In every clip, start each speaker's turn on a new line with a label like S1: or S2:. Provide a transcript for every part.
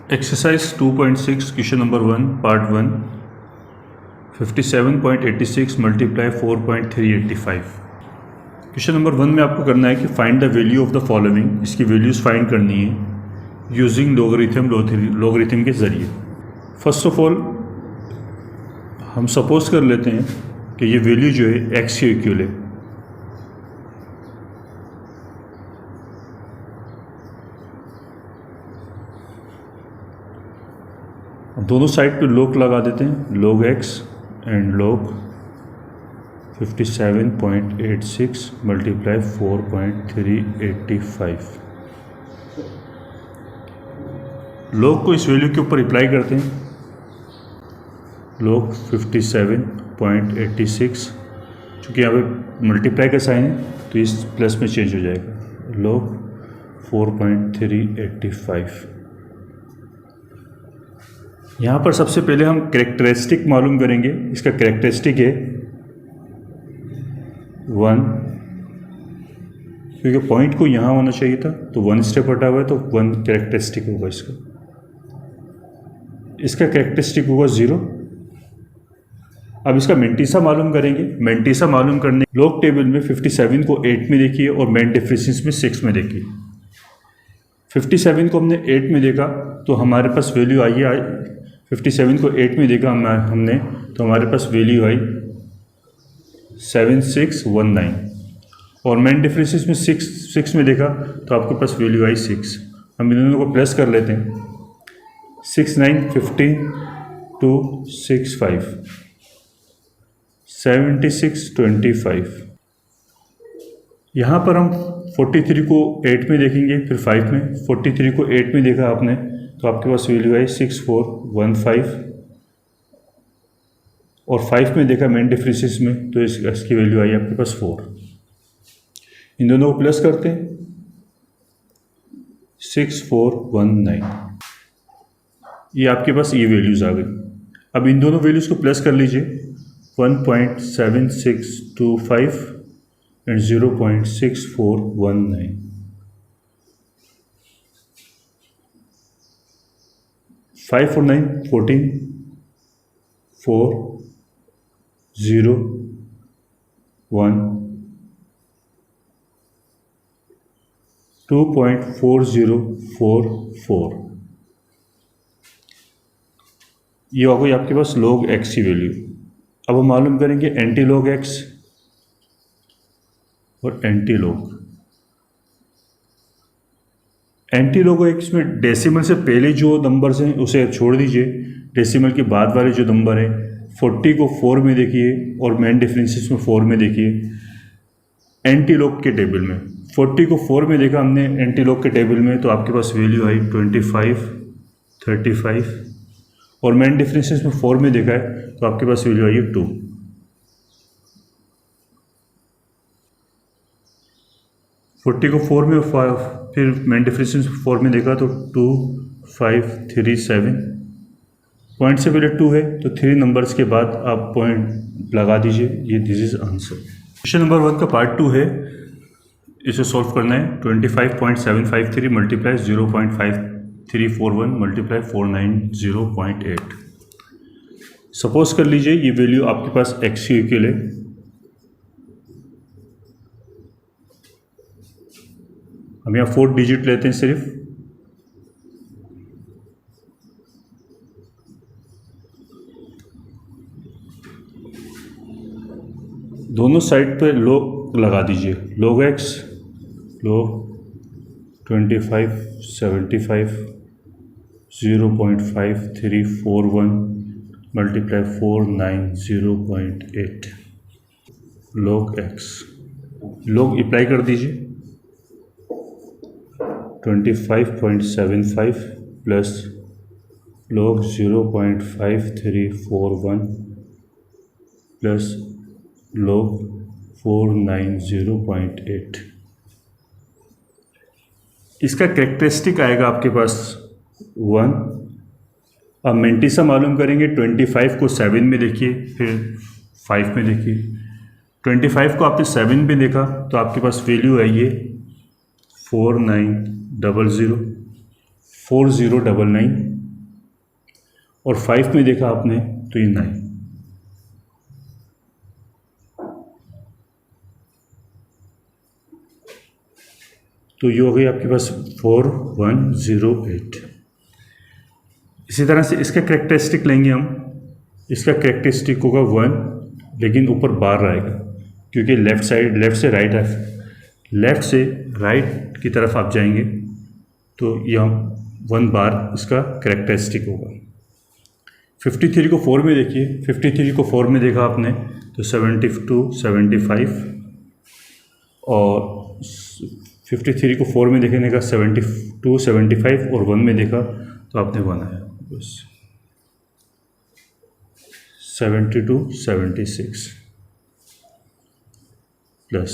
S1: Exercise 2.6 question number 1 part 1 57.86 multiply 4.385। Question number 1 में आपको करना है कि find the value of the following. इसकी वैल्यूज़ फाइंड करनी है यूजिंग लोगरिथम के ज़रिए। फर्स्ट ऑफ ऑल हम सपोज कर लेते हैं कि ये वैल्यू जो है एक्स के इक्वल है। दोनों साइड पे लॉग लगा देते हैं, log x and log 57.86 multiply 4.385। log को इस वैल्यू के ऊपर अप्लाई करते हैं, log 57.86, चूँकि यहाँ पे मल्टीप्लाई का साइन है तो इस प्लस में चेंज हो जाएगा, log 4.385। यहाँ पर सबसे पहले हम कैरेक्टरिस्टिक मालूम करेंगे। इसका कैरेक्टरिस्टिक है 1, क्योंकि पॉइंट को यहाँ होना चाहिए था तो 1 स्टेप हटा हुआ है तो 1 कैरेक्टरिस्टिक होगा इसका। इसका कैरेक्टरिस्टिक होगा 0। अब इसका मेंटिसा मालूम करेंगे। मेंटिसा मालूम करने लॉग टेबल में 57 को 8 में देखिए और मेन डिफरेंसेस में 6 में देखिए। 57 को हमने 8 में देखा तो हमारे पास वैल्यू आई है, 57 को 8 में देखा हमने तो हमारे पास वैल्यू आई 7619, और मेन डिफरेंसेस में 6 में देखा तो आपके पास वैल्यू आई 6। हम इन दोनों को प्लस कर लेते हैं, 6 9 15 2 6 5 76 25। यहाँ पर हम 43 को 8 में देखेंगे, फिर 5 में। 43 को 8 में देखा आपने तो आपके पास वैल्यू आई 6415, और 5 में देखा मेन डिफरेंसेस में तो इसकी वैल्यू आई आपके पास 4। इन दोनों को प्लस करते हैं, 6419। ये आपके पास ये वैल्यूज़ आ गई। अब इन दोनों वैल्यूज़ को प्लस कर लीजिए, 1.7625 एंड 0.6419। 5 और 9 14 4 0 1 2.4044। ये हो गई आपके पास log x की वैल्यू। अब हम मालूम करेंगे एंटी log x और एंटी log x में डेसिमल से पहले जो नंबर्स हैं उसे छोड़ दीजिए, डेसिमल के बाद वाले जो नंबर हैं 40 को 4 में देखिए और मेन डिफरेंसेस में 4 में देखिए। एंटी लॉग के टेबल में 40 को 4 में देखा हमने एंटी लॉग के टेबल में तो आपके पास वैल्यू आई 25 35, और मेन डिफरेंसेस में 4 में देखा है तो आपके पास वैल्यू आई है 2। फोर्टी को 4 में फिर मेन डिफरेंसेस 4 में देखा तो 2 5 3 7। पॉइंट से पहले 2 है तो 3 नंबर्स के बाद आप पॉइंट लगा दीजिए। ये this is answer. Question number 1 का पार्ट 2 है, इसे सॉल्व करना है। 25.753 मल्टीप्लाई 0.5341 मल्टीप्लाई 490.8। सपोज कर लीजिए ये वैल्यू आपके पास एक्स की इक्वल है। हम यहाँ 4 डिजिट लेते हैं सिर्फ, दोनों साइड पे log लगा दीजिए, log x log 2575 0.5341 multiply 490.8 log x। log apply कर दीजिए, 25.75 प्लस log 0.5341 प्लस log 490.8। इसका कैरेक्टरिस्टिक आएगा आपके पास 1। अब मेंटिसा मालूम करेंगे। 25 को 7 में देखिए, फिर 5 में देखिए। 25 को आपने 7 में देखा तो आपके पास वैल्यू आई है 4900। 4099 और 5 में देखा आपने तो ये 9। तो ये हो गई आपके पास 4108। इसी तरह से इसका करेक्टरिस्टिक लेंगे हम। इसका करेक्टरिस्टिक होगा 1, लेकिन ऊपर बार रहेगा क्योंकि लेफ़्ट से राइट है। लेफ़्ट से राइट की तरफ आप जाएंगे तो यहाँ 1 बार इसका करेक्टरिस्टिक होगा। 53 को 4 में देखिए। 53 को 4 में देखा आपने तो 72, 75 और 53 को 4 में देखने का 72, 75 और 1 में देखा तो आपने 1 आया बस। 72, 76 प्लस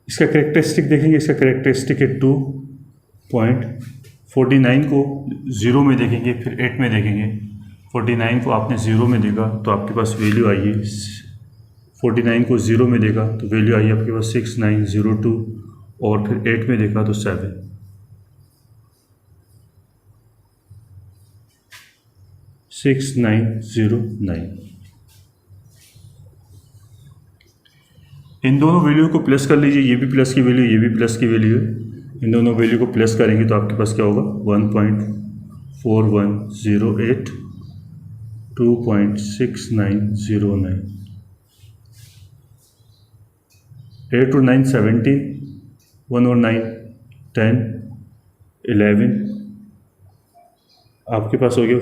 S1: इसका करेक्टरिस्टिक देखेंगे। इसका करेक्टरिस्टिक है 2.49 को 0 में देखेंगे, फिर 8 में देखेंगे। 49 को आपने 0 में देखा तो आपके पास वैल्यू आई है। 49 को 0 में देखा तो वैल्यू आई आपके पास 6902 और फिर 8 में देखा तो 7। 6909। इन दोनों वैल्यू को प्लस कर लीजिए। ये भी प्लस की वैल्यू, ये भी प्लस की वैल्यू है। इन दोनों वैल्यू को प्लस करेंगे तो आपके पास क्या होगा 1.4108, 2.6909, 8 और 9 17, 1 और 9 10, 11 आपके पास हो गया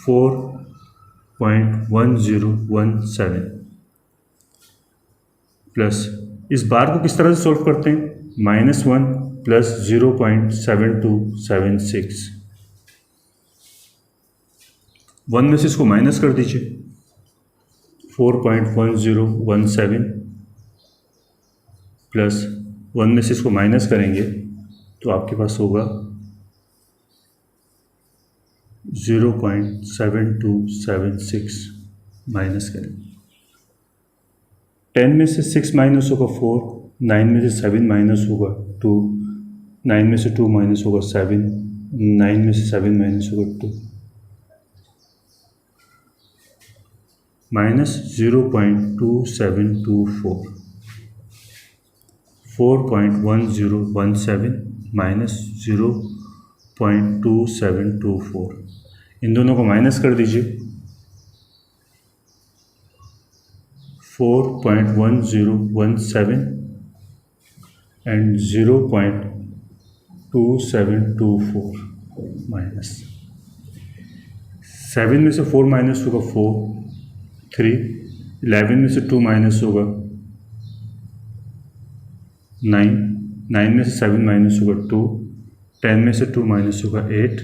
S1: 4.1017 प्लस। इस बार को किस तरह से सॉल्व करते हैं? -1 प्लस 0.7276। 1 में से इसको माइनस कर दीजिए 4.1017 प्लस 1 में से इसको माइनस करेंगे तो आपके पास होगा 0.7276 माइनस करेंगे। 10 में से 6 माइनस होगा 4, 9 में से 7 माइनस होगा 2, 9 में से 2 माइनस होगा 7, 9 में से 7 माइनस होगा 2, माइनस 0.2724, 4.1017 माइनस 0.2724। इन दोनों को माइनस कर दीजिए 4.1017 एंड 0.2724 माइनस 7 में से 4 माइनस होगा 4, 3, 11 में से 2 माइनस होगा 9, 9 में से 7 माइनस होगा 2, 10 में से 2 माइनस होगा 8।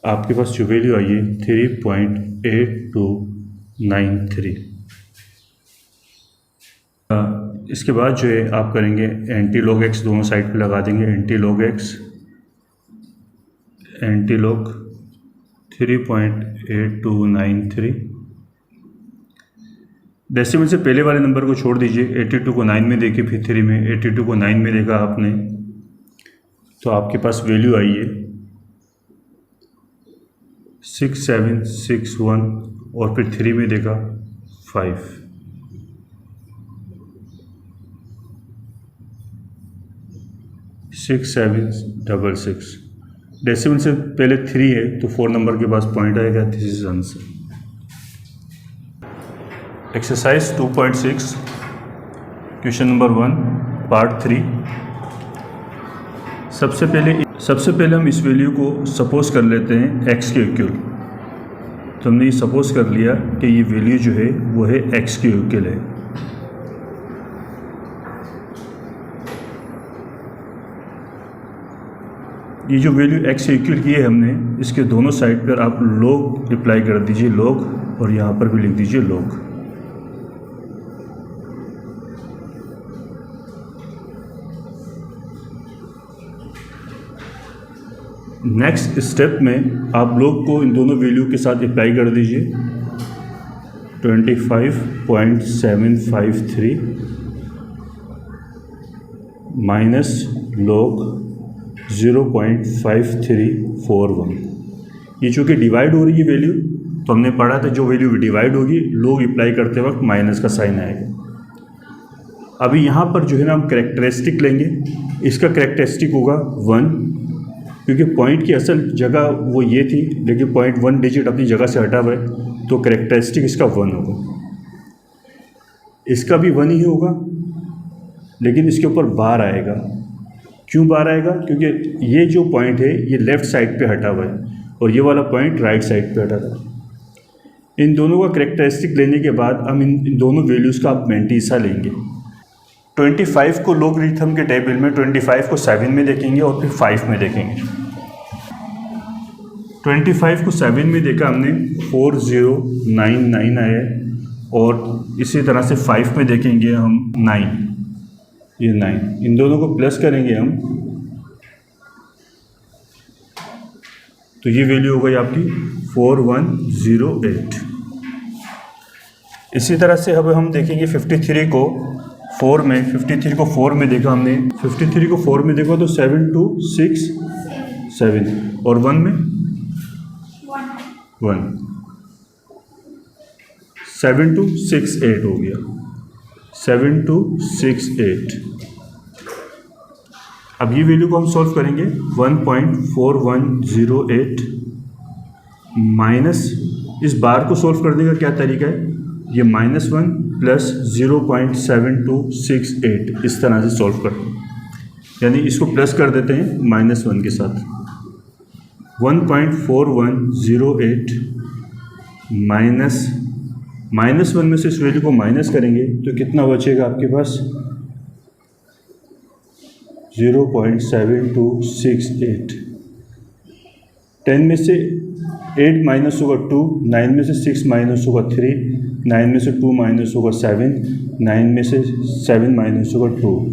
S1: आपके पास जो वैल्यू आई है 3.8293। इसके बाद जो है आप करेंगे एंटी लॉग एक्स दोनों साइड पे लगा देंगे। Anti log x, anti log 3.8293। Decimal से पहले वाले नंबर को छोड़ दीजिए। 82 को 9 में देखिए, फिर 3 में। 82 को 9 में देखा आपने तो आपके पास वैल्यू आई है 6761 और फिर 3 में देखा 5। 6766। डेसिमल से पहले 3 है तो 4 नंबर के पास पॉइंट आएगा। This is answer. Exercise 2.6 question number 1 part 3। सबसे पहले हम इस वैल्यू को सपोज कर लेते हैं x के इक्वल। तो हमने ये सपोज कर लिया कि ये वैल्यू जो है वो है x के इक्वल है। ये जो वैल्यू x के इक्वल की है हमने, इसके दोनों साइड पर आप log अप्लाई कर दीजिए, log, और यहाँ पर भी लिख दीजिए log। नेक्स्ट स्टेप में आप लोग को इन दोनों वैल्यू के साथ अप्लाई कर दीजिए 25.753 माइनस log 0.5341। ये चूँकि डिवाइड हो रही है वैल्यू, तो हमने पढ़ा था जो वैल्यू डिवाइड होगी लोग अप्लाई करते वक्त माइनस का साइन आएगा। अभी यहाँ पर जो है ना हम करेक्टरिस्टिक लेंगे, इसका करेक्टरिस्टिक होगा 1, क्योंकि पॉइंट की असल जगह वो ये थी, लेकिन पॉइंट 1 डिजिट अपनी जगह से हटा हुआ है, तो करेक्टरिस्टिक इसका 1 होगा। इसका भी 1 ही होगा, लेकिन इसके ऊपर बार आएगा। क्यों बार आएगा? क्योंकि ये जो पॉइंट है ये लेफ़्ट साइड पे हटा हुआ है और ये वाला पॉइंट राइट साइड पे हटा था। इन दोनों का करेक्टरिस्टिक लेने के बाद हम इन दोनों वैल्यूज़ का आप मेंटीसा लेंगे। 25 को लोगरिथम के टेबल में 25 को 7 में देखेंगे और फिर 5 में देखेंगे। 25 को 7 में देखा हमने 4099 आया है, और इसी तरह से 5 में देखेंगे हम 9, ये 9, इन दोनों को प्लस करेंगे हम, तो ये वैल्यू हो गई आपकी 4108। इसी तरह से अब हम देखेंगे 53 को 4 में, 53 को 4 में देखा हमने, 53 को 4 में देखा तो 7267, और 1 में 1, 7268 हो गया, 7268। अब ये वैल्यू को हम सॉल्व करेंगे। 1.4108 माइनस, इस बार को सॉल्व करने का क्या तरीका है, ये -1 प्लस 0.7268 इस तरह से सॉल्व करते हैं, यानी इसको प्लस कर देते हैं -1 के साथ। 1.4108 माइनस -1 में से इस वैल्यू को माइनस करेंगे तो कितना बचेगा आपके पास, 0.7268। 10 में से 8 माइनस होगा 2, 9 में से 6 माइनस होगा 3, 9 में से 2 माइनस होगा 7, 9 में से 7 माइनस होगा 2,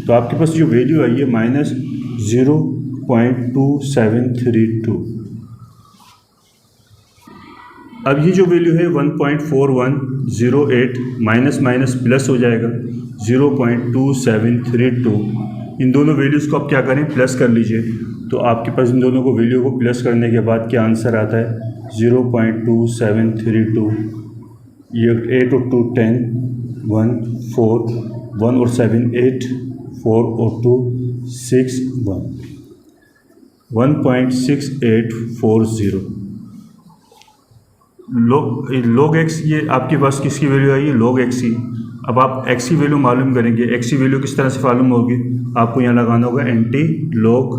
S1: तो आपके पास जो वैल्यू आई है -0.2732। अब ये जो वैल्यू है 1.4108 माइनस माइनस प्लस हो जाएगा 0.2732। इन दोनों वैल्यूज़ को आप क्या करें, प्लस कर लीजिए, तो आपके पास इन दोनों को वैल्यू को प्लस करने के बाद क्या आंसर आता है, 0.2732। ये 8 और 2 10, 1 4, 1 और 7 8, 4 और 2 6, 1, 1.6840। log x, ये आपके पास किसकी वैल्यू आई है, log x ही। अब आप x की वैल्यू मालूम करेंगे। x की वैल्यू किस तरह से मालूम होगी, आपको यहाँ लगाना होगा एंटी log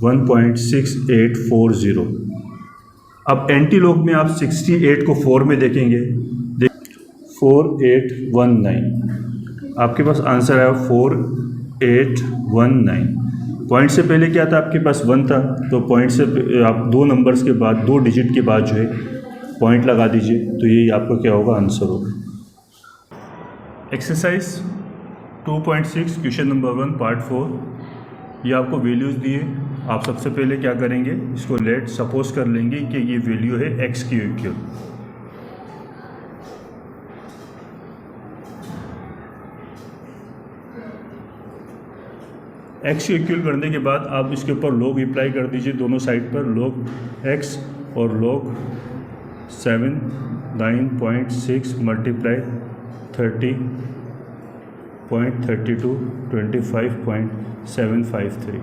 S1: 1.6840। अब एंटी लॉग में आप 68 को 4 में देखेंगे, 4819, आपके पास आंसर आया 4819। पॉइंट से पहले क्या था, आपके पास 1 था, तो पॉइंट से आप 2 नंबर्स के बाद 2 डिजिट के बाद जो है पॉइंट लगा दीजिए, तो यही आपका क्या होगा, आंसर होगा। एक्सरसाइज 2.6 क्वेश्चन नंबर 1 पार्ट 4, ये आपको वैल्यूज़ दिए। आप सबसे पहले क्या करेंगे, इसको लेट सपोज कर लेंगे कि ये वैल्यू है x की इक्वल। x की इक्वल करने के बाद आप इसके ऊपर log अप्लाई कर दीजिए दोनों साइड पर, log x और log 79.6 मल्टीप्लाई 30.32 25.753।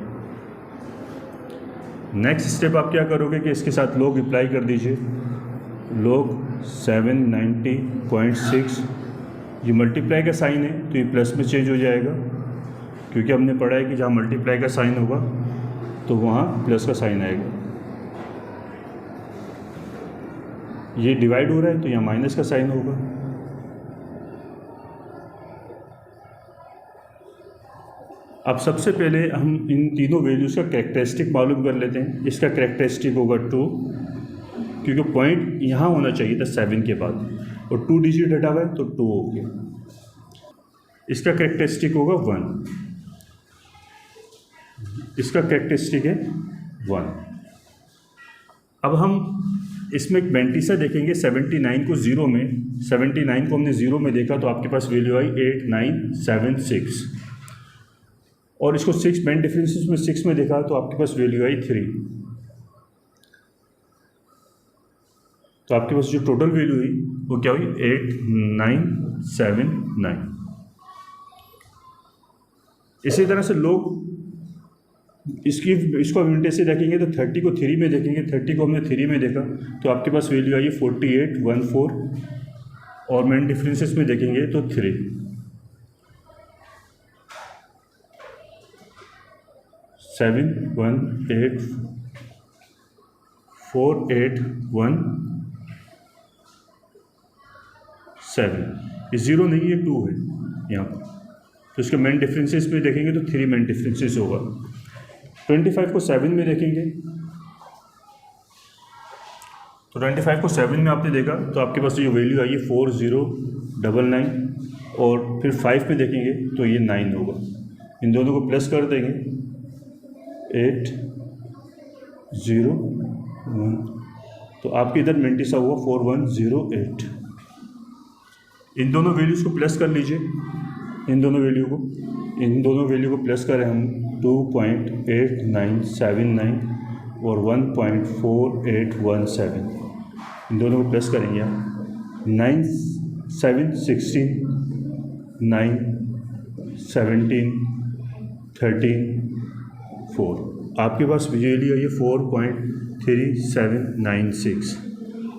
S1: नेक्स्ट स्टेप आप क्या करोगे कि इसके साथ log अप्लाई कर दीजिए, log 790.6, ये मल्टीप्लाई का साइन है तो ये प्लस में चेंज हो जाएगा, क्योंकि हमने पढ़ा है कि जहाँ मल्टीप्लाई का साइन होगा तो वहाँ प्लस का साइन आएगा। ये डिवाइड हो रहा है तो यहाँ माइनस का साइन होगा। अब सबसे पहले हम इन तीनों वैल्यूज़ का कैरेक्टरिस्टिक मालूम कर लेते हैं। इसका कैरेक्टरिस्टिक होगा 2, क्योंकि पॉइंट यहाँ होना चाहिए था 7 के बाद, और 2 डिजिट हटा हुआ है तो 2 हो गया। इसका कैरेक्टरिस्टिक होगा 1, इसका कैरेक्टरिस्टिक है 1। अब हम इसमें एक मेंटीसा देखेंगे 79 को 0 में, 79 को हमने 0 में देखा तो आपके पास वैल्यू आई 8976। और इसको 6 मेन डिफरेंसेस में 6 में देखा तो आपके पास वैल्यू आई 3। तो आपके पास जो टोटल वैल्यू हुई वो क्या हुई 8979। इसी तरह से लोग इसको हम इंटे से देखेंगे तो 30 को 3 में देखेंगे, 30 को हमने 3 में देखा तो आपके पास वैल्यू आई 4814 और मेन डिफरेंसेस में देखेंगे तो 3। 7 ये 0 नहीं, ये 2 है यहाँ पर। तो इसके मेन डिफरेंसेस में देखेंगे तो 3 मेन डिफरेंसेस होगा। 25 को 7 में देखेंगे तो 25 को 7 में आपने देखा तो आपके पास जो वैल्यू आई है 4099 और फिर 5 में देखेंगे तो ये 9 होगा। इन दोनों को प्लस कर देंगे 801 तो आपके इधर मेंटिसा हुआ 4108। इन दोनों वैल्यूज़ को प्लस कर लीजिए, इन दोनों वैल्यू को प्लस करें हम 2.8979 और 1.4817। इन दोनों को प्लस करेंगे आप 9 7 16 9 17 13 4। आपके पास वैल्यू आई है 4.3796।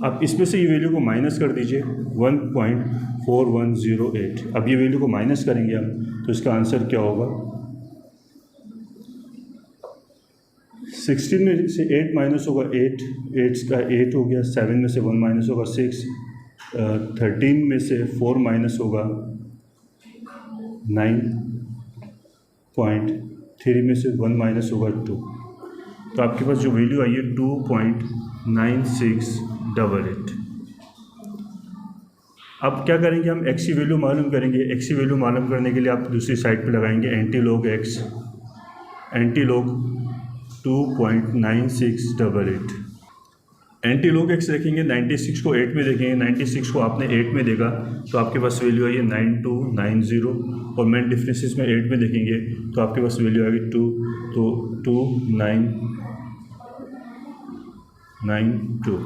S1: अब इसमें से ये वैल्यू को माइनस कर दीजिए 1.4108। अब ये वैल्यू को माइनस करेंगे हम तो इसका आंसर क्या होगा 16 में से 8 माइनस होगा 8 का 8 हो गया, 7 में से 1 माइनस होगा 6, 13 में से 4 माइनस होगा 9.3 में से 1 माइनस होगा 2। तो आपके पास जो वैल्यू आई है 2.9688। अब क्या करेंगे हम एक्स की वैल्यू मालूम करेंगे। एक्स की वैल्यू मालूम करने के लिए आप दूसरी साइड पे लगाएंगे anti log x, anti log 2.9688। Anti log x देखेंगे 96 को 8 में देखेंगे, 96 को आपने 8 में देखा तो आपके पास वैल्यू आई है 9290 और मेन डिफरेंसेस में 8 में देखेंगे तो आपके पास वैल्यू आएगी 2 तो 9292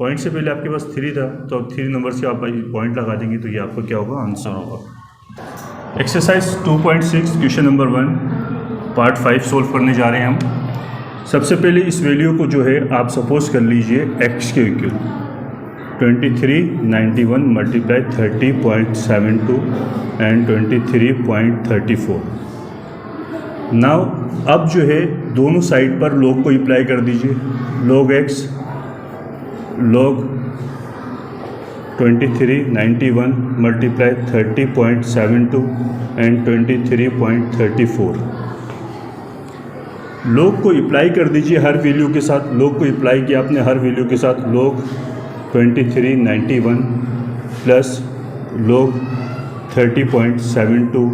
S1: पॉइंट से पहले आपके पास 3 था तो अब 3 नंबर से आप पॉइंट लगा देंगे तो ये आपका क्या होगा आंसर होगा। Exercise 2.6 question number 1 part 5 solve करने जा रहे हैं हम। सबसे पहले इस वैल्यू को जो है आप सपोज कर लीजिए एक्स के इक्वल 2391 मल्टीप्लाई 30.72 एंड 23.34। नाउ अब जो है दोनों साइड पर लॉग को अप्लाई कर दीजिए, log x log 2391 multiply 30.72 and 23.34। Log को अप्लाई कर दीजिए हर वैल्यू के साथ। लॉग को अप्लाई किया आपने हर वैल्यू के साथ, log 2391 plus log 30.72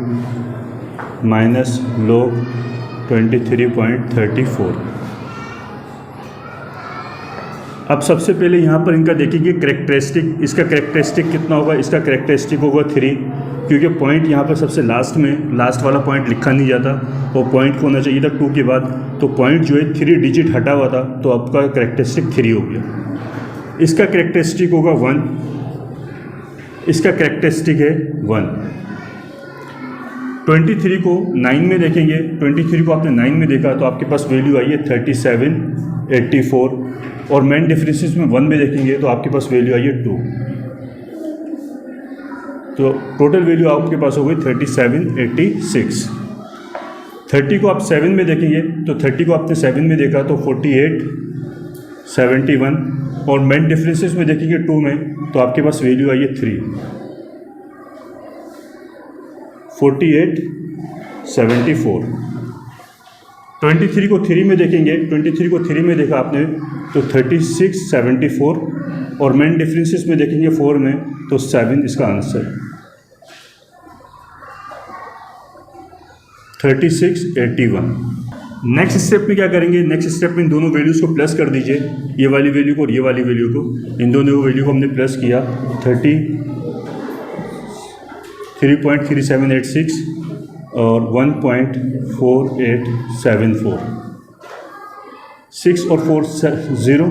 S1: minus log 23.34। अब सबसे पहले यहाँ पर इनका देखेंगे करेक्टरिस्टिक। इसका करेक्टरिस्टिक कितना होगा, इसका करेक्टरिस्टिक होगा 3, क्योंकि पॉइंट यहाँ पर सबसे लास्ट में, लास्ट वाला पॉइंट लिखा नहीं जाता और पॉइंट होना चाहिए था 2 के बाद, तो पॉइंट जो है 3 डिजिट हटा हुआ था तो आपका करेक्टरिस्टिक 3 हो गया। इसका करेक्टरिस्टिक होगा 1, इसका करेक्टरिस्टिक है 1। 23 को 9 में देखेंगे, 23 को आपने 9 में देखा तो आपके पास वैल्यू आई है 3784 और मेन डिफरेंसेस में 1 में देखेंगे तो आपके पास वैल्यू आई है 2। तो टोटल वैल्यू आपके पास हो गई 3786। 30 को आप 7 में देखेंगे तो 30 को आपने 7 में देखा तो 4871 और मेन डिफरेंसेस में देखेंगे 2 में तो आपके पास वैल्यू आई है 3 4874। 23 को 3 में देखेंगे, 23 को 3 में देखा आपने तो 3674 और मेन डिफरेंसेस में देखेंगे 4 में तो 7 इसका आंसर 3681। नेक्स्ट स्टेप में क्या करेंगे, नेक्स्ट स्टेप में इन दोनों वैल्यूज़ को प्लस कर दीजिए, ये वाली वैल्यू को और ये वाली वैल्यू को। इन दोनों वैल्यू को हमने प्लस किया 3.3786 और 1.4874। 6 और 4 0,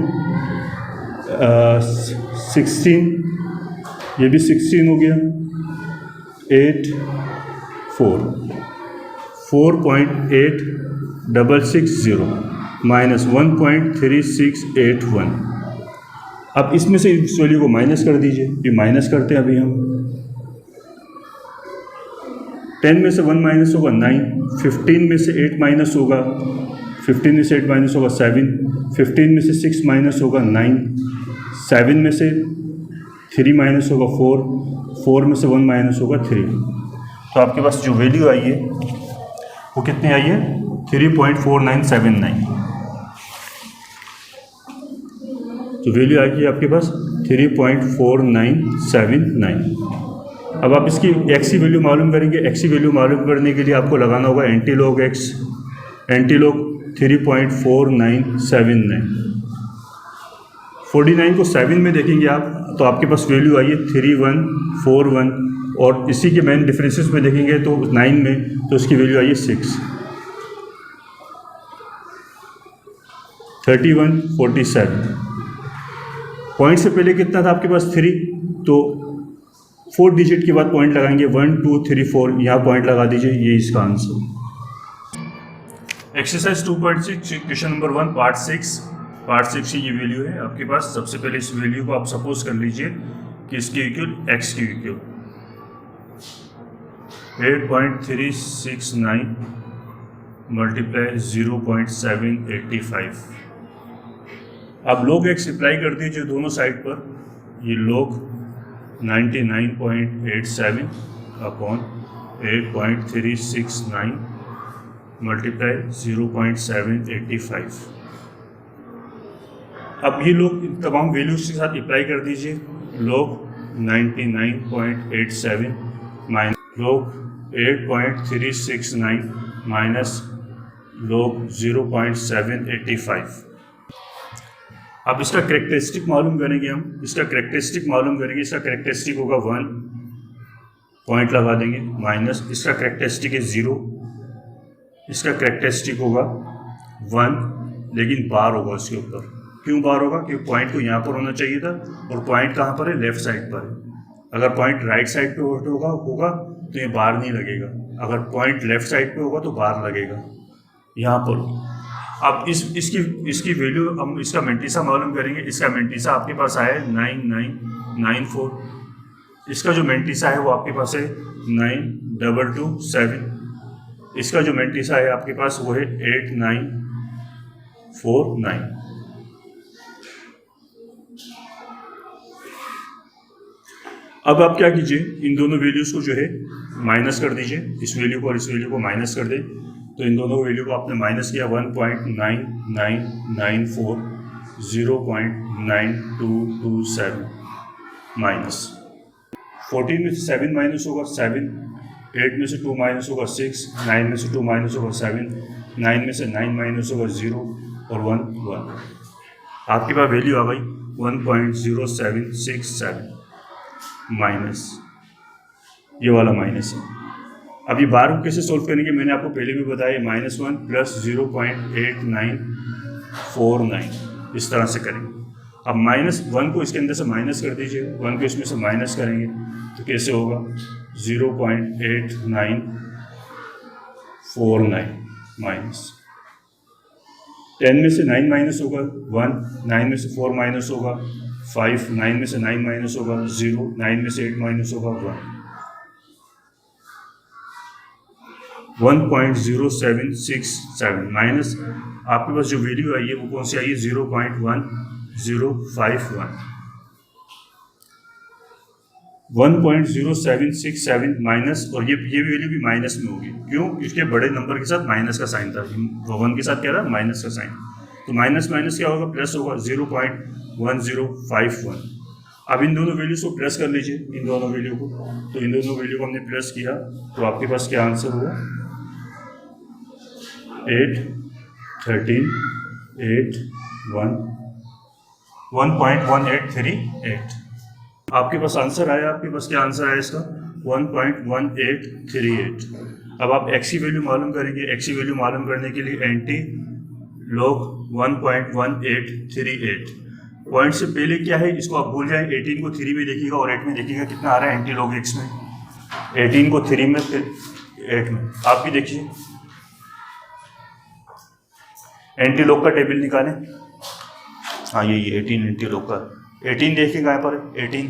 S1: 16, ये भी 16 हो गया। 8 4, 4.8660 माइनस 1.3681। अब इसमें से इस वैल्यू को माइनस कर दीजिए। ये माइनस करते हैं अभी हम। 10 में से 1 माइनस होगा 9, 15 में से 8 माइनस होगा 15 में से 8 माइनस होगा 7, 15 में से 6 माइनस होगा 9, 7 में से 3 माइनस होगा 4, 4 में से 1 माइनस होगा 3। तो आपके पास जो वैल्यू आई है वो कितनी आई है? 3.4979। तो वैल्यू आएगी आपके पास 3.4979। अब आप इसकी एक्स की वैल्यू मालूम करेंगे। एक्स की वैल्यू मालूम करने के लिए आपको लगाना होगा anti log x. Anti log 3.4979। 49 को 7 में देखेंगे आप तो आपके पास वैल्यू आई है 3141, और इसी के मेन डिफरेंसेस में देखेंगे तो 9 में तो इसकी वैल्यू आई है 6, 3147। पॉइंट से पहले कितना था आपके पास? 3, तो 4 डिजिट के बाद पॉइंट लगाएंगे 1 2 3 4, यहाँ पॉइंट लगा दीजिए। ये इसका answer. Exercise 2.6 question number 1 part 6 की ये वैल्यू है आपके पास। सबसे पहले इस वैल्यू को आप सपोज कर लीजिए कि इसके इक्वल एक्स की इक्वल 8.369 मल्टीप्लाई 0.785। अब log x अप्लाई कर दीजिए दोनों साइड पर। ये log 99.87 अपॉन 8.369 मल्टीप्लाई 0.785। अब ये लोग तमाम वैल्यूज के साथ अप्लाई कर दीजिए। log 99.87 minus log 8.369 minus log 0.785। अब इसका करेक्टरिस्टिक मालूम करेंगे हम। इसका करेक्टरिस्टिक होगा 1, पॉइंट लगा देंगे, माइनस इसका करेक्टरिस्टिक है 0, इसका करेक्टरिस्टिक होगा 1, लेकिन बार होगा उसके ऊपर। क्यों बार होगा? क्योंकि पॉइंट को यहाँ पर होना चाहिए था और पॉइंट कहाँ पर है? लेफ्ट साइड पर है। अगर पॉइंट राइट साइड पे होगा तो ये बार नहीं लगेगा। अगर पॉइंट लेफ्ट साइड पे होगा तो बार लगेगा यहाँ पर। अब इसकी वैल्यू हम इसका मेंटिसा मालूम करेंगे। इसका मेंटिसा आपके पास आया है 9994। इसका जो मेंटिसा है वो आपके पास है 9227। इसका जो मेंटिसा है आपके पास वो है 8949। अब आप क्या कीजिए, इन दोनों वैल्यूज़ को जो है माइनस कर दीजिए। इस वैल्यू को और इस वैल्यू को माइनस कर दें तो इन दोनों वैल्यू को आपने माइनस किया 1.9994 0.9227 माइनस 14 में से 7 माइनस होगा 7, 8 में से 2 माइनस होगा 6, 9 में से 2 माइनस होगा 7, 9 में से 9 माइनस होगा 0 और 1 1। आपके पास वैल्यू आ गई 1.0767 माइनस, ये वाला माइनस है। अब ये बार को कैसे सोल्व करेंगे मैंने आपको पहले भी बताया, -1 प्लस 0.8949 इस तरह से करेंगे। अब -1 को इसके अंदर से माइनस कर दीजिए, 1 को इसमें से माइनस करेंगे तो कैसे होगा 0.8949 माइनस 10 में से 9 माइनस होगा 1, 9 में से 4 माइनस होगा 5, 9 में से 9 माइनस होगा 0, 9 में से 8 माइनस होगा 1, 1.0767 माइनस आपके पास जो वैल्यू आई है वो कौन सी आई है 0.1051। 1.0767 माइनस, और ये वैल्यू भी माइनस में होगी। क्यों? इसके बड़े नंबर के साथ माइनस का साइन था, 1 के साथ क्या था? माइनस का साइन। तो माइनस माइनस क्या होगा? प्लस होगा 0.1051। अब इन दोनों वैल्यूज को प्लस कर लीजिए, इन दोनों वैल्यू को। तो इन दोनों वैल्यू को हमने प्लस किया तो आपके पास क्या आंसर हुआ 8 13 8 1 1.1838। आपके पास आंसर आया। आपके पास क्या आंसर आया इसका 1.1838। अब आप x की वैल्यू मालूम करेंगे। x की वैल्यू मालूम करने के लिए एंटी लॉग 1.1838। पॉइंट से पहले क्या है इसको आप भूल जाएं। 18 को 3 में देखिएगा और 8 में देखिएगा कितना आ रहा है एंटी लॉग x में। 18 को 3 में फिर 8 में। आप भी देखिए एंटी लॉग का टेबल निकालें। हाँ ये 18 एंटी लॉग का 18 देखिएगा यहाँ पर 18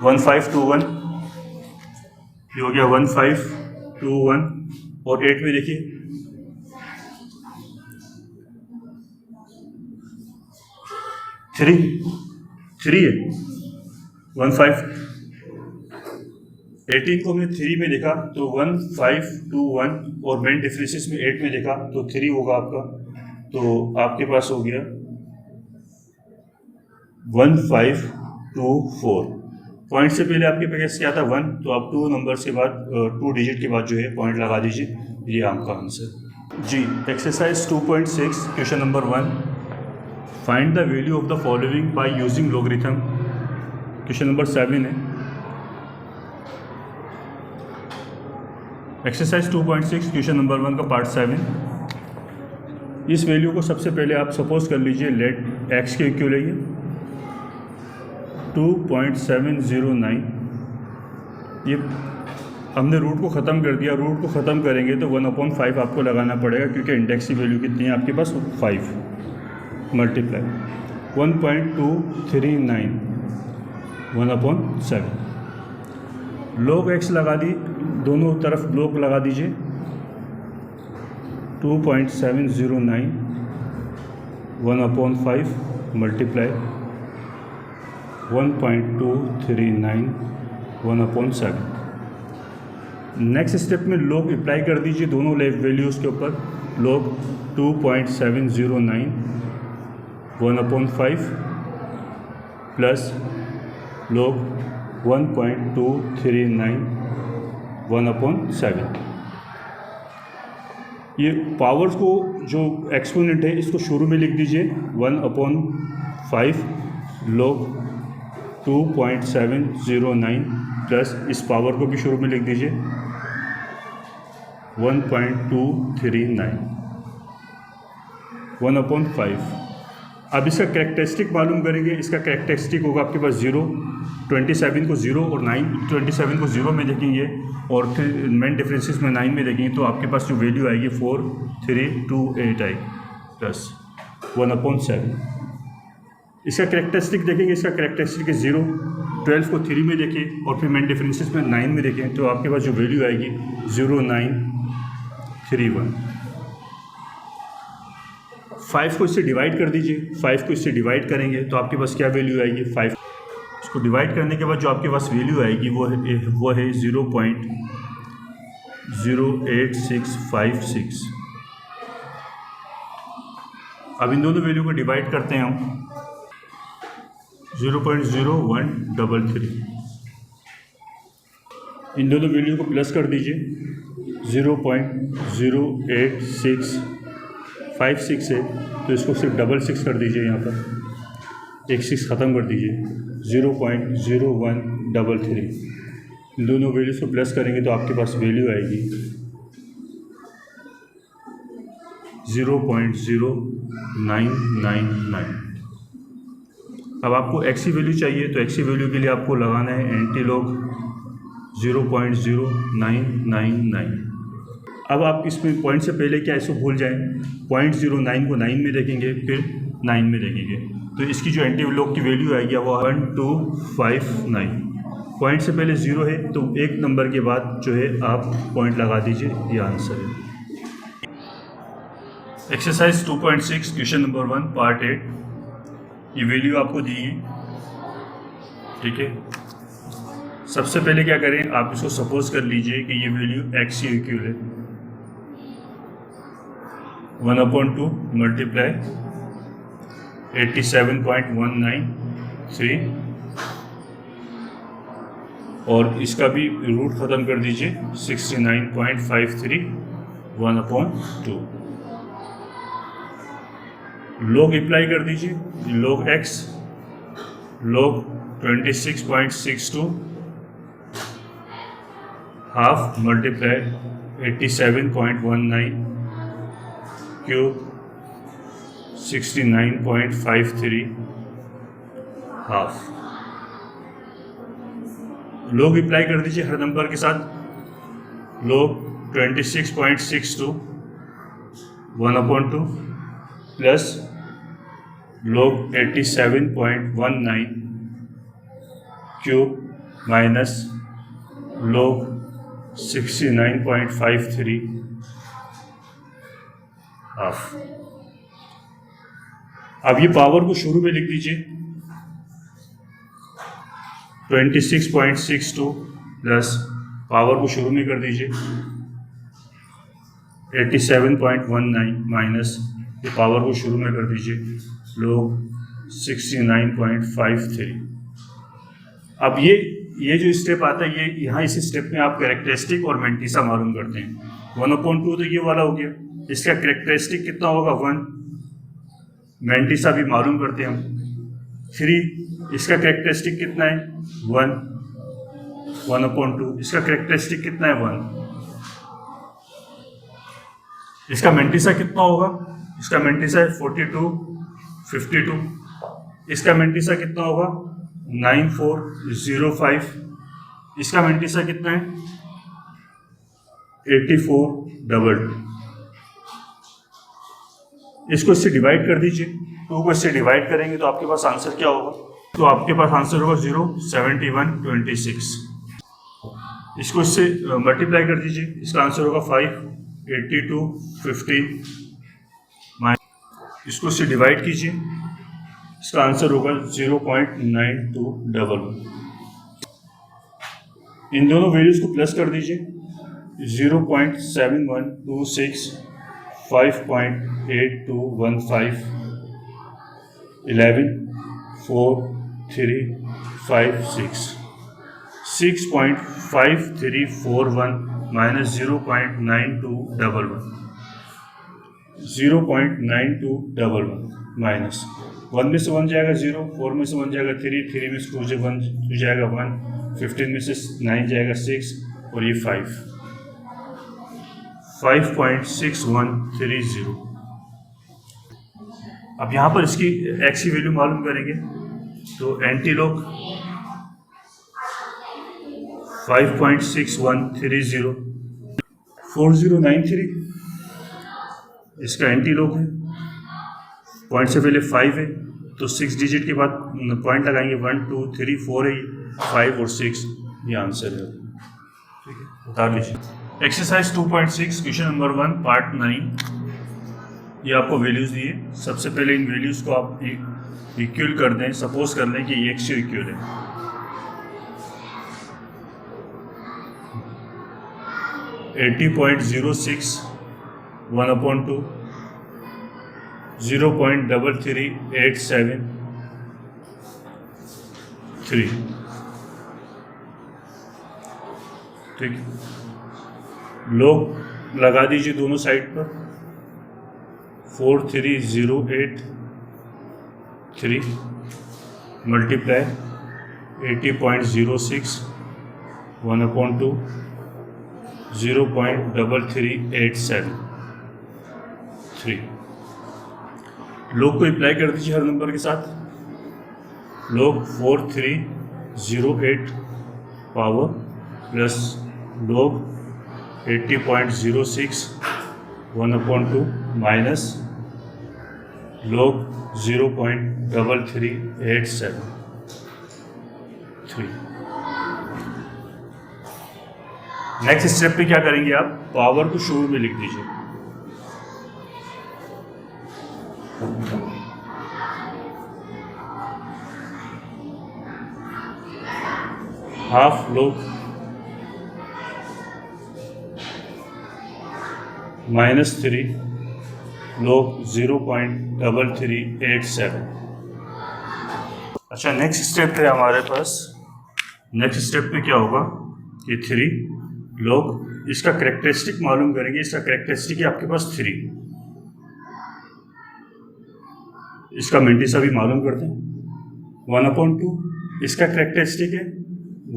S1: 1521 ये हो गया 1521 और 8 में देखिए 3 है 18 को हमने 3 में देखा तो 1521 और मेन डिफरेंसेस में 8 में देखा तो 3 होगा आपका। तो आपके पास हो गया 1524। पॉइंट से पहले आपके पास क्या था 1, तो आप 2 नंबर के बाद 2 डिजिट के बाद जो है पॉइंट लगा दीजिए। ये आपका आंसर जी। Exercise 2.6 question number 1, find the value of the following by using logarithm. Question number 7 है। एक्सरसाइज 2.6 क्वेश्चन नंबर 1 का पार्ट 7। इस वैल्यू को सबसे पहले आप सपोज कर लीजिए लेट x के इक्वल है 2.709। ये हमने रूट को ख़त्म कर दिया। रूट को ख़त्म करेंगे तो 1/5 आपको लगाना पड़ेगा क्योंकि इंडेक्स की वैल्यू कितनी है आपके पास 5 मल्टीप्लाई 1.239 1/7। log x लगा दी, दोनों तरफ log लगा दीजिए 2.709 1/5 मल्टीप्लाई 1.239 1/7। नेक्स्ट स्टेप में log अप्लाई कर दीजिए दोनों वैल्यूज़ के ऊपर। log 2.709 1/5 plus log 1.239 1/7। ये पावर्स को जो एक्सपोनेंट है इसको शुरू में लिख दीजिए 1/5 log 2.709 प्लस इस पावर को भी शुरू में लिख दीजिए 1.239 1/5। अब इसका कैरेक्टरिस्टिक मालूम करेंगे। इसका कैरेक्टरिस्टिक होगा आपके पास 0, 27 को 0 और 9, 27 को 0 में देखेंगे और फिर मेन डिफरेंसेस में 9 में देखेंगे तो आपके पास जो वैल्यू आएगी 4328 आएगी प्लस 1/7। इसका कैरेक्टरिस्टिक देखेंगे। इसका कैरेक्टरिस्टिक है 0, 12 को 3 में देखें और फिर मेन डिफरेंसेस में 9 में देखें तो आपके पास जो वैल्यू आएगी 0931। 5 को इससे डिवाइड कर दीजिए। 5 को इससे डिवाइड करेंगे तो आपके पास क्या वैल्यू आएगी 5। इसको डिवाइड करने के बाद जो आपके पास वैल्यू आएगी वो है 0.08656। अब इन दोनों वैल्यू को डिवाइड करते हैं हम 0.0133। इन दोनों वैल्यू को प्लस कर दीजिए 0.08656 है तो इसको सिर्फ 66 कर दीजिए। यहाँ पर एक 6 ख़त्म कर दीजिए 0.0133। इन दोनों वैल्यूज़ को प्लस करेंगे तो आपके पास वैल्यू आएगी 0.0999। अब आपको x की वैल्यू चाहिए तो x की वैल्यू के लिए आपको लगाना है एंटी लॉग 0.0999। अब आप इसमें पॉइंट से पहले क्या इसको भूल जाएं। 0.09 को 9 में देखेंगे फिर 9 में देखेंगे तो इसकी जो एंटी लॉग की वैल्यू आएगी वो 1259। पॉइंट से पहले 0 है तो एक नंबर के बाद जो है आप पॉइंट लगा दीजिए। ये आंसर है। Exercise 2.6 question number 1 part 8। ये वैल्यू आपको दी है, ठीक है। सबसे पहले क्या करें, आप इसको सपोज कर लीजिए कि ये वैल्यू x की इक्वल है 1/2 मल्टीप्लाई 87.193 और इसका भी रूट ख़त्म कर दीजिए 69.53 1/2। log अप्लाई कर दीजिए log x log 26.62 half multiply 87.19 cube 69.53 half. लोग रिप्लाई कर दीजिए हर नंबर के साथ। लोग 26.62 1/2 प्लस लोग 87.19 क्यूब माइनस लोग 69.53 हाफ। अब ये पावर को शुरू में लिख दीजिए। 26.62 प्लस पावर को शुरू में कर दीजिए 87.19 माइनस ये पावर को शुरू में कर दीजिए लोग 69.53। अब ये जो स्टेप आता है ये यहाँ इस स्टेप में आप कैरेक्टरिस्टिक और मेंटिसा मालूम करते हैं। 1/2 तो ये वाला हो गया, इसका कैरेक्टरिस्टिक कितना होगा 1, मेंटिसा भी मालूम करते हैं हम 3, इसका कैरेक्टरिस्टिक कितना है 1, 1/2 इसका कैरेक्टरिस्टिक कितना है 1, इसका मेंटिसा कितना होगा, इसका मेंटिसा है 42, 52, इसका मेंटिसा कितना होगा 9405, इसका मेंटिसा कितना है 8422। इसको इससे डिवाइड कर दीजिए, 2 को इससे डिवाइड करेंगे तो आपके पास आंसर क्या होगा, तो आपके पास आंसर होगा 07126। इसको इससे मल्टीप्लाई कर दीजिए, इसका आंसर होगा 58250। इसको इससे डिवाइड कीजिए, इसका आंसर होगा 0.9211। इन दोनों वैल्यूज को प्लस कर दीजिए 0.7126, 5.8215, 11, 4, 3, 5, 6, 6.5341 माइनस 0.9211, 0.9211 माइनस 1 में से 1 जाएगा 0, 4 में से 1 जाएगा 3, 3 में से 2 जाएगा 1, 15 में से 9 जाएगा 6 और ये 5, 5.6130। अब यहाँ पर इसकी x की वैल्यू मालूम करेंगे तो एंटी लॉग 5.6130, 4093 इसका एंटी लॉग है, पॉइंट से पहले 5 है तो 6 डिजिट के बाद पॉइंट लगाएंगे 1 2 3 4 है, 5 और 6 ये आंसर है। ठीक है, बता लीजिए। Exercise 2.6 question number 1 part 9। ये आपको वैल्यूज दिए, सबसे पहले इन वैल्यूज को आप इक्वल कर दें। सपोज कर लें कि ये x इक्वल है, $80.06 1/2, 0.33873। ठीक, लोग लगा दीजिए दोनों साइड पर 43083 मल्टीप्लाई 80.06 1/2, 0.33873। लोग को अप्लाई कर दीजिए हर नंबर के साथ। लोग 4308 पावर प्लस लोग 80.06 1/2 माइनस लोग 0.33873। नेक्स्ट स्टेप पे क्या करेंगे आप, पावर को शुरू में लिख दीजिए। हाफ लोग -3 लोग 0.3387। अच्छा, नेक्स्ट स्टेप है हमारे पास। नेक्स्ट स्टेप में क्या होगा कि 3 लोग इसका कैरेक्टरिस्टिक मालूम करेंगे। इसका कैरेक्टरिस्टिक है आपके पास 3, इसका मेंटिसा भी मालूम करते हैं 1/2 इसका करेक्टरिस्टिक है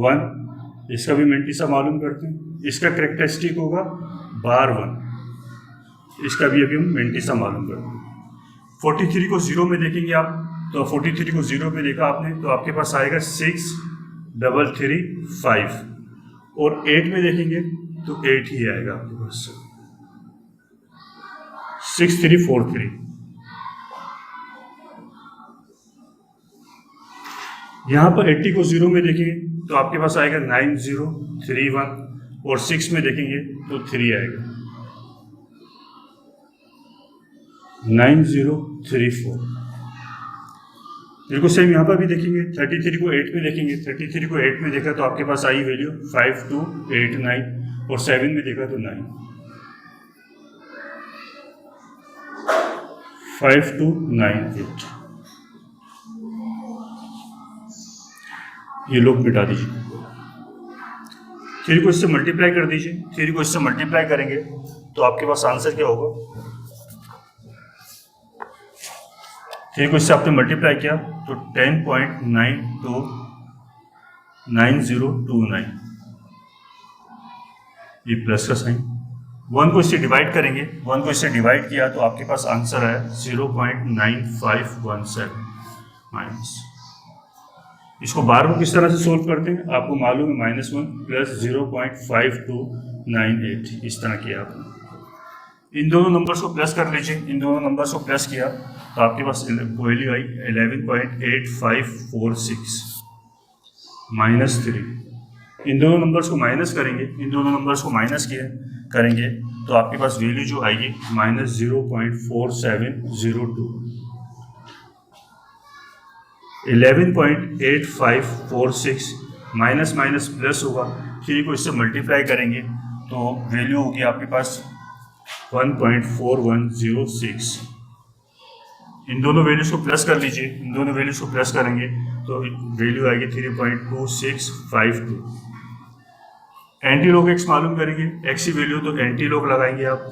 S1: 1, इसका भी मेंटिसा मालूम करते हैं। इसका करेक्टरिस्टिक होगा बार 1, इसका भी अभी हम मेंटिसा मालूम करते हैं। 43 को 0 में देखेंगे आप, तो 43 को 0 में देखा आपने तो आपके पास आएगा 6 डबल 3 5, और 8 में देखेंगे तो 8 ही आएगा आपके पास, 6 3 4 3। यहाँ पर 80 को 0 में देखेंगे तो आपके पास आएगा 9 0 3 1, और 6 में देखेंगे तो 3 आएगा, 9 0 3 4। बिल्कुल सेम यहाँ पर भी देखेंगे। 33 को 8 में देखेंगे, 33 को 8 में देखा तो आपके पास आई वैल्यू 5 2 8 9, और 7 में देखा तो 9, 5 2 9 8। ये लोग मिटा दीजिए। 3 को इससे मल्टीप्लाई कर दीजिए। 3 को इससे मल्टीप्लाई करेंगे तो आपके पास आंसर क्या होगा। 3 को इससे आपने मल्टीप्लाई किया तो 10.929029, ये प्लस का साइन। 1 को इससे डिवाइड करेंगे, 1 को इससे डिवाइड किया तो आपके पास आंसर है 0.9517 माइनस। इसको बार को किस तरह से सोल्व करते हैं आपको मालूम है, -1 प्लस 0.5298, इस तरह किया आपने। इन दोनों नंबर्स को प्लस कर लीजिए। इन दोनों नंबर्स को प्लस किया तो आपके पास वैल्यू आई 11.8546 -3। इन दोनों नंबर्स को माइनस करेंगे, इन दोनों नंबर्स को माइनस करेंगे तो आपके पास वैल्यू जो आएगी -0.4702। 11.8546 माइनस माइनस प्लस होगा। 3 को इससे मल्टीप्लाई करेंगे तो वैल्यू होगी आपके पास 1.4106। इन दोनों वैल्यूज को प्लस कर लीजिए। इन दोनों वैल्यूज को प्लस करेंगे तो वैल्यू आएगी 3.2652। एंटी लॉग एक्स मालूम करेंगे, एक्स की वैल्यू तो एंटी लॉग लगाएंगे आप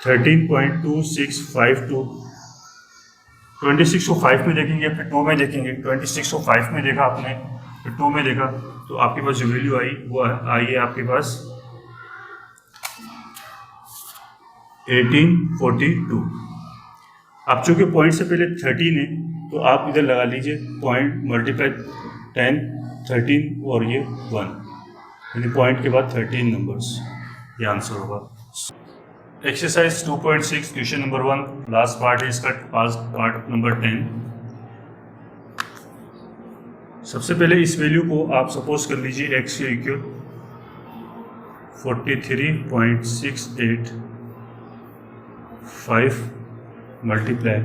S1: 13.2652। 26 को 5 में देखेंगे, फिर 2 में देखेंगे। 26 को 5 में देखा आपने, फिर 2 में देखा तो आपके पास जो वैल्यू आई वो आई है आपके पास 1842। अब चूंकि पॉइंट से पहले 13 है तो आप इधर लगा लीजिए पॉइंट मल्टीप्लाई 10 13 और ये 1, यानी पॉइंट के बाद 13 नंबर्स, ये आंसर होगा। Exercise 2.6 question number 1 last part है इसका, पार्ट नंबर 10। सबसे पहले इस वैल्यू को आप सपोज कर लीजिए x के equal 43.685 multiply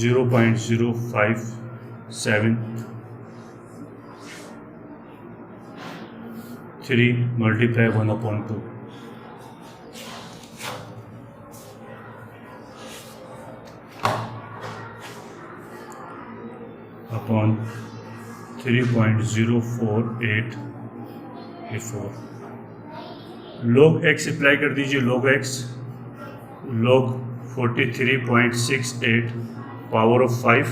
S1: 0.0573 multiply 1/2 upon 3.0484। log x apply कर दीजिए, log x log 43.68 power of 5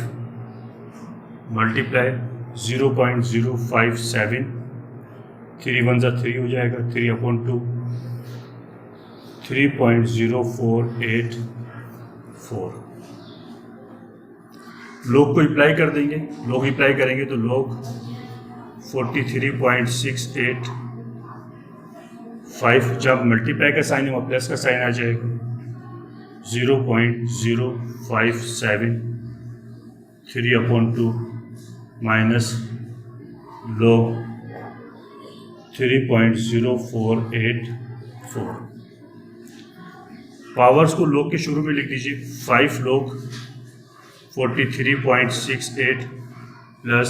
S1: multiply 0.057, 3 1 3 हो जाएगा, 3/2 3.0484। log को अप्लाई कर देंगे, log अप्लाई करेंगे तो log 43.68 जब मल्टीप्लाई का साइन है प्लस का साइन आ जाएगा 0.057 3/2 माइनस log 3.0484। पावर्स को log के शुरू में लिख दीजिए, 5 log 43.68 plus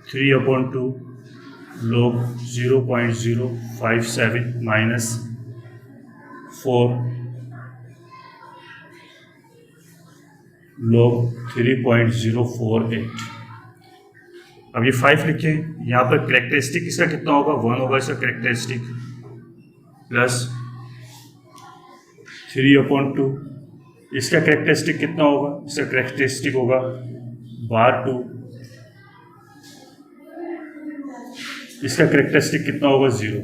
S1: 3/2 log 0.057 minus 4 log 3.048। अब ये 5 लिखें, यहाँ पर करेक्टरिस्टिक इसका कितना होगा, 1 होगा इसका करेक्टरिस्टिक, प्लस 3/2 इसका करेक्टरिस्टिक कितना होगा, इसका करेक्टरिस्टिक होगा बार 2 इसका करेक्टरिस्टिक कितना होगा, 0।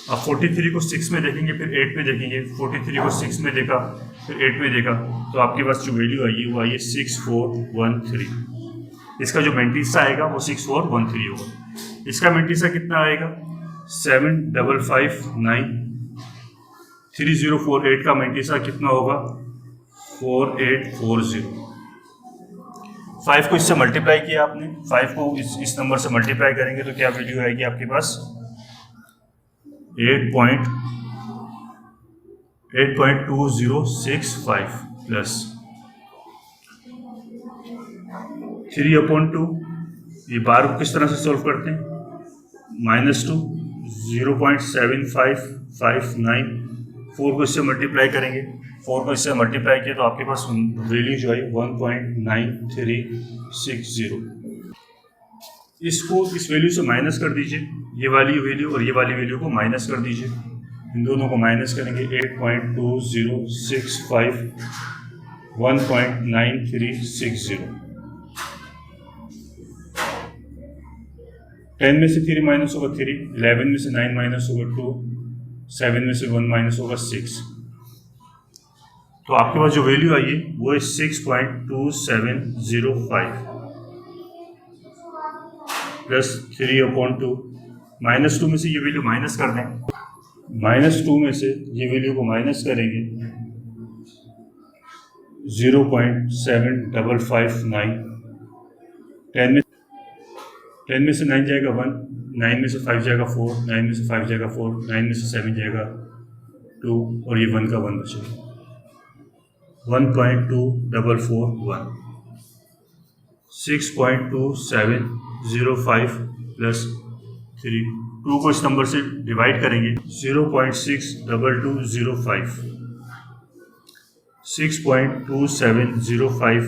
S1: अब 43 को 6 में देखेंगे, फिर 8 में देखेंगे। 43 को 6 में देखा, फिर 8 में देखा, तो आपके पास जो वैल्यू आई है वो आई है 6413। इसका जो मेंटिसा आएगा वो 6413 होगा। इसका मेंटिसा कितना आएगा, 7559। 3048 का मेंटिसा कितना होगा, 4840। 5 को इससे मल्टीप्लाई किया आपने, 5 को इस नंबर से मल्टीप्लाई करेंगे तो क्या वैल्यू आएगी आपके पास, 8.2065 प्लस 3/2। ये बार को किस तरह से सॉल्व करते हैं, -2, 0.7559। 4 को इससे मल्टीप्लाई करेंगे, 4 को इससे मल्टीप्लाई किया तो आपके पास वैल्यू जो है 1.9360। इसको इस वैल्यू से माइनस कर दीजिए, ये वाली वैल्यू और ये वाली वैल्यू को माइनस कर दीजिए। इन दोनों को माइनस करेंगे, 8.2065 1.9360। 10 में से 3 माइनस होगा 3, 11 में से 9 माइनस होगा 2, 7 में से 1 माइनस होगा 6। तो आपके पास जो वैल्यू आई है वो है 6.2705 प्लस 3/2। -2 में से ये वैल्यू माइनस कर दें, -2 में से ये वैल्यू को माइनस करेंगे 0.7559। 10 में से 9 जाएगा 1, 9 में से 5 जाएगा 4, 9 में से 5 जाएगा 4, 9 में से 7 जाएगा 2 और ये 1 का 1 बचेगा, 1.2441। 6.2705 प्लस 3, 2 को इस नंबर से डिवाइड करेंगे, 0.62205। 6.2705,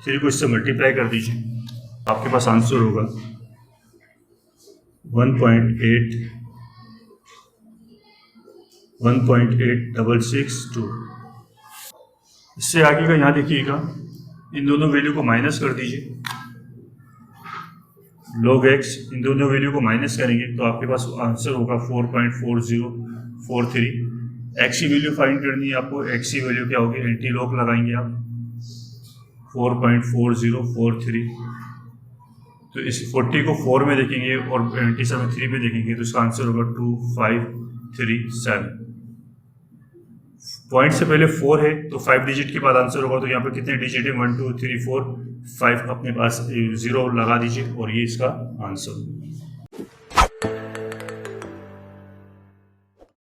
S1: 3 को इससे मल्टीप्लाई कर दीजिए, आपके पास आंसर होगा 1.8662। इससे आगे का यहाँ देखिएगा, इन दोनों वैल्यू को माइनस कर दीजिए, log x, इन दोनों वैल्यू को माइनस करेंगे तो आपके पास आंसर होगा 4.4043। x की वैल्यू फाइंड करनी है आपको, x की वैल्यू क्या होगी, एंटी लॉग लगाएंगे आप, 4.4043। तो इस 40 को 4 में देखेंगे और 27 में देखेंगे तो इसका आंसर होगा 2537। पॉइंट से पहले 4 है तो 5 डिजिट के बाद आंसर होगा, तो यहाँ पे कितने डिजिट है, 1 2 3 4 5 अपने पास 0 लगा दीजिए और ये इसका आंसर।